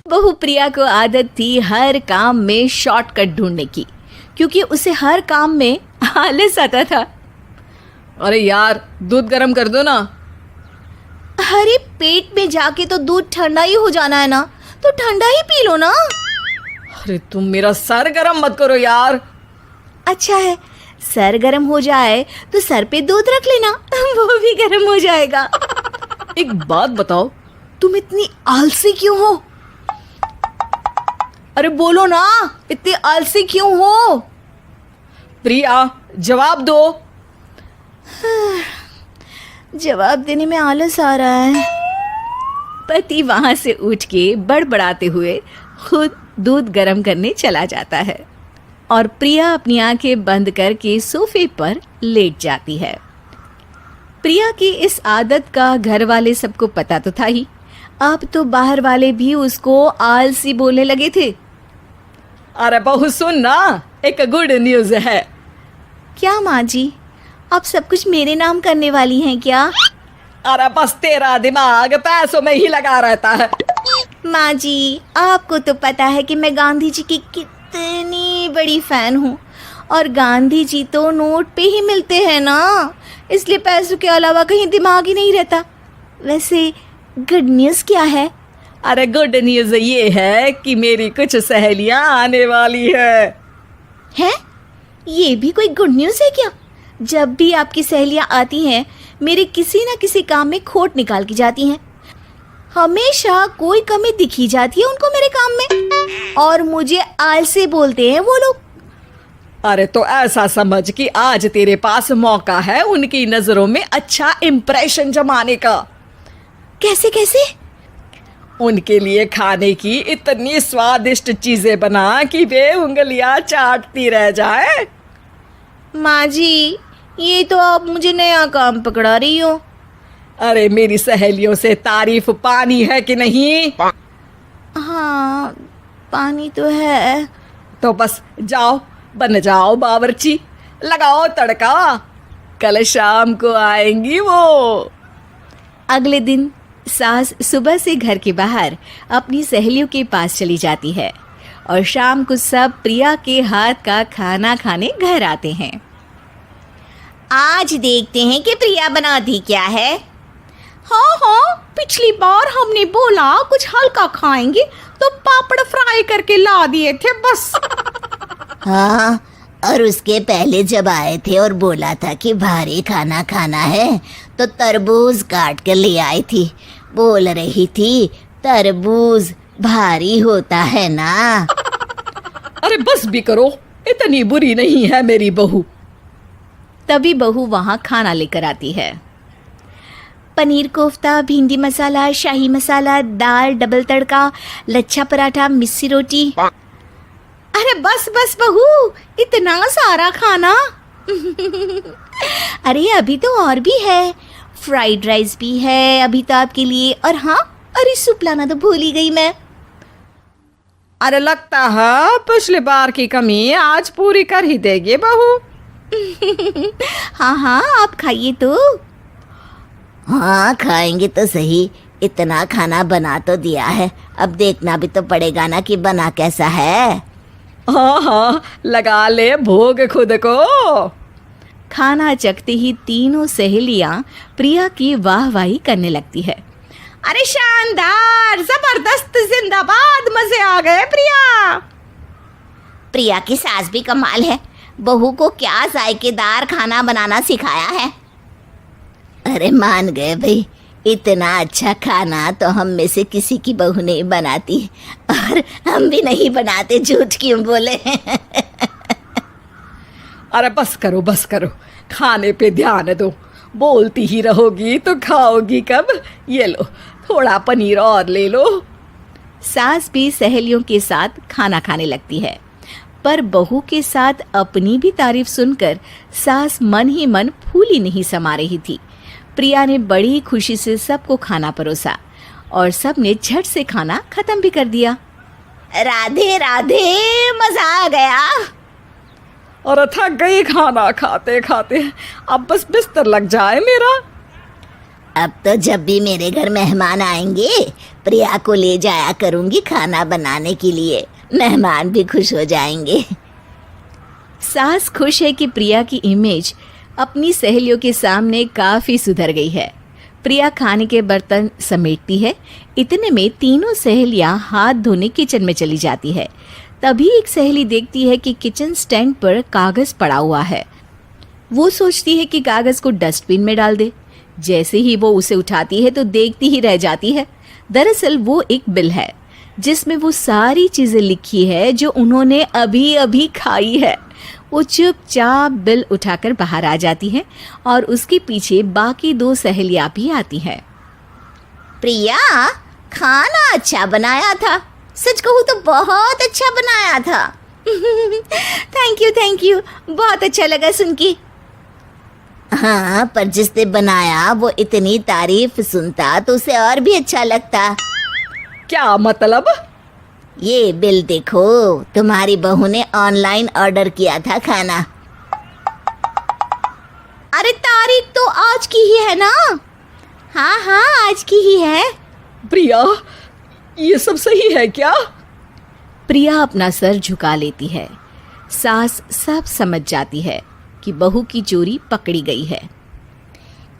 बहू प्रिया को आदत थी हर काम में शॉर्टकट ढूंढने की, क्योंकि उसे हर काम में आलस आता था। अरे यार, दूध गर्म कर दो ना। अरे पेट में जाके तो दूध ठंडा ही हो जाना है ना, तो ठंडा ही पी लो ना। अरे तुम मेरा सर गर्म मत करो यार। अच्छा है, सर गर्म हो जाए तो सर पे दूध रख लेना, वो भी गर्म हो जाएगा। एक बात बताओ, तुम इतनी आलसी क्यों हो? अरे बोलो ना, इतनी आलसी क्यों हो? प्रिया, जवाब दो। जवाब देने में आलस आ रहा है। पति वहां से उठ के बड़बड़ाते हुए खुद दूध गर्म करने चला जाता है और प्रिया अपनी आंखें बंद करके सोफे पर लेट जाती है। प्रिया की इस आदत का घर वाले सबको पता तो था ही, अब तो बाहर वाले भी उसको आलसी बोलने लगे थे। अरे बहू सुन ना, एक गुड न्यूज है। क्या माँ जी, आप सब कुछ मेरे नाम करने वाली हैं क्या? अरे बस तेरा दिमाग पैसों में ही लगा रहता है। माँ जी, आपको तो पता है कि मैं गांधी जी की कितनी बड़ी फैन हूँ, और गांधी जी तो नोट पे ही मिलते हैं ना, इसलिए पैसों के अलावा कहीं दिमाग ही नहीं रहता। वैसे गुड न्यूज़ क्या है? अरे गुड न्यूज ये है कि मेरी कुछ सहेलियां आने वाली है। हैं? ये भी कोई गुड न्यूज़ है क्या? जब भी आपकी सहेलियां आती हैं, मेरे किसी न किसी काम में खोट निकाल की जाती हैं। हमेशा कोई कमी दिखी जाती है उनको मेरे काम में, और मुझे आलसी बोलते हैं वो लोग। अरे तो ऐसा समझ कि आज तेरे पास मौका है उनकी नजरों में अच्छा इम्प्रेशन जमाने का। कैसे कैसे? उनके लिए खाने की इतनी स्वादिष्ट चीजें बना कि वे उंगलियां चाटती रह जाए। माँ जी, ये तो आप मुझे नया काम पकड़ा रही हो। अरे मेरी सहेलियों से तारीफ पानी है कि नहीं? हाँ, पानी तो है। तो बस जाओ, बन जाओ बावर्ची, लगाओ तड़का, कल शाम को आएंगी वो। अगले दिन सास सुबह से घर के बाहर अपनी सहेलियों के पास चली जाती है, और शाम को सब प्रिया के हाथ का खाना खाने घर आते हैं। आज देखते हैं कि प्रिया बनाती क्या है। हाँ हाँ, पिछली बार हमने बोला कुछ हल्का खाएंगे तो पापड़ फ्राई करके ला दिए थे बस। हाँ, और उसके पहले जब आए थे और बोला था कि भारी खाना खाना है तो तरबूज काट कर ले आई थी। बोल रही थी तरबूज भारी होता है ना। अरे बस भी करो, इतनी बुरी नहीं है मेरी बहू। तभी बहू वहाँ खाना लेकर आती है। पनीर कोफ्ता, भिंडी मसाला, शाही मसाला, दाल, डबल तड़का, लच्छा पराठा, मिस्सी रोटी। अरे बस बस बहू, इतना सारा खाना। अरे अभी तो और भी है, फ्राइड राइस भी है अभी तो आपके लिए, और हाँ, अरे सूप लाना तो भूल ही गई मैं। अरे लगता है पिछली बार की कमी आज पूरी कर ही देगी बहू। हाँ हाँ, आप खाइए तो। हाँ, खाएंगे तो सही, इतना खाना बना तो दिया है, अब देखना भी तो पड़ेगा ना कि बना कैसा है। हाँ हाँ, लगा ले भोग खुद को। खाना चखते ही तीनों सहेलियां प्रिया की वाहवाही करने लगती है। अरे शानदार, जबरदस्त, जिंदाबाद, मजे आ गए प्रिया। प्रिया की सास भी कमाल है, बहू को क्या जायकेदार खाना बनाना सिखाया है। अरे मान गए भाई, इतना अच्छा खाना तो हम में से किसी की बहू नहीं बनाती, और हम भी नहीं बनाते, झूठ क्यों बोले। अरे बस करो बस करो, खाने पे ध्यान दो, बोलती ही रहोगी तो खाओगी कब। ये लो, थोड़ा पनीर और ले लो। सास भी सहेलियों के साथ खाना खाने लगती है, पर बहू के साथ अपनी भी तारीफ सुनकर सास मन ही मन फूली नहीं समा रही थी। प्रिया ने बड़ी खुशी से सबको खाना परोसा, और सब ने झट से खाना खत्म भी कर दिया। राधे राधे, मजा आ गया। और थक गई खाना खाते खाते, अब बस बिस्तर लग जाए मेरा। अब तो जब भी मेरे घर मेहमान आएंगे प्रिया को ले जाया करूंगी खाना बनाने के लिए, मेहमान भी खुश हो जाएंगे। सास खुश है कि प्रिया की इमेज अपनी सहेलियों के सामने काफी सुधर गई है। प्रिया खाने के बर्तन समेटती है। इतने में तीनों सहेलियां हाथ धोने किचन में चली जाती है। तभी एक सहेली देखती है कि किचन स्टैंड पर कागज पड़ा हुआ है। वो सोचती है कि कागज को डस्टबिन में डाल दे। जैसे ही वो उसे उठाती है तो देखती ही रह जाती है। दरअसल वो एक बिल है जिसमें वो सारी चीजें लिखी है जो उन्होंने अभी अभी खाई है। वो चुपचाप बिल उठाकर बाहर आ जाती है और उसके पीछे बाकी दो सहेलियां भी आती हैं। प्रिया, खाना अच्छा बनाया था, सच कहूँ तो बहुत अच्छा बनाया था। थैंक यू, बहुत अच्छा लगा सुन के। हाँ, पर जिसने बनाया वो इतनी तारीफ सुनता तो उसे और भी अच्छा लगता। क्या मतलब? ये बिल देखो, तुम्हारी बहू ने ऑनलाइन ऑर्डर किया था खाना। अरे तारीख तो आज की ही है ना? हाँ, आज की ही है। प्रिया, ये सब सही है क्या? प्रिया अपना सर झुका लेती है। सास सब समझ जाती है कि बहू की चोरी पकड़ी गई है।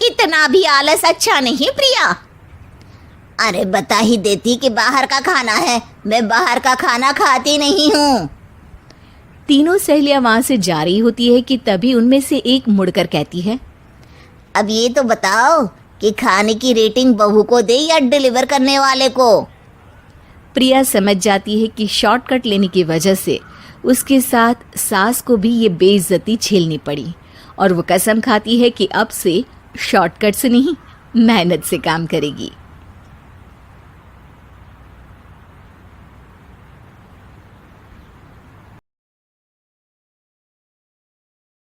इतना भी आलस अच्छा नहीं प्रिया। अरे बता ही देती कि बाहर का खाना है, मैं बाहर का खाना खाती नहीं हूँ। तीनों सहेलियां वहां से जा रही होती है कि तभी उनमें से एक मुड़कर कहती है, अब ये तो बताओ कि खाने की रेटिंग बहू को दे या डिलीवर करने वाले को। प्रिया समझ जाती है कि शॉर्टकट लेने की वजह से उसके साथ सास को भी ये बेइज्जती झेलनी पड़ी और वो कसम खाती है कि अब से शॉर्टकट से नहीं, मेहनत से काम करेगी।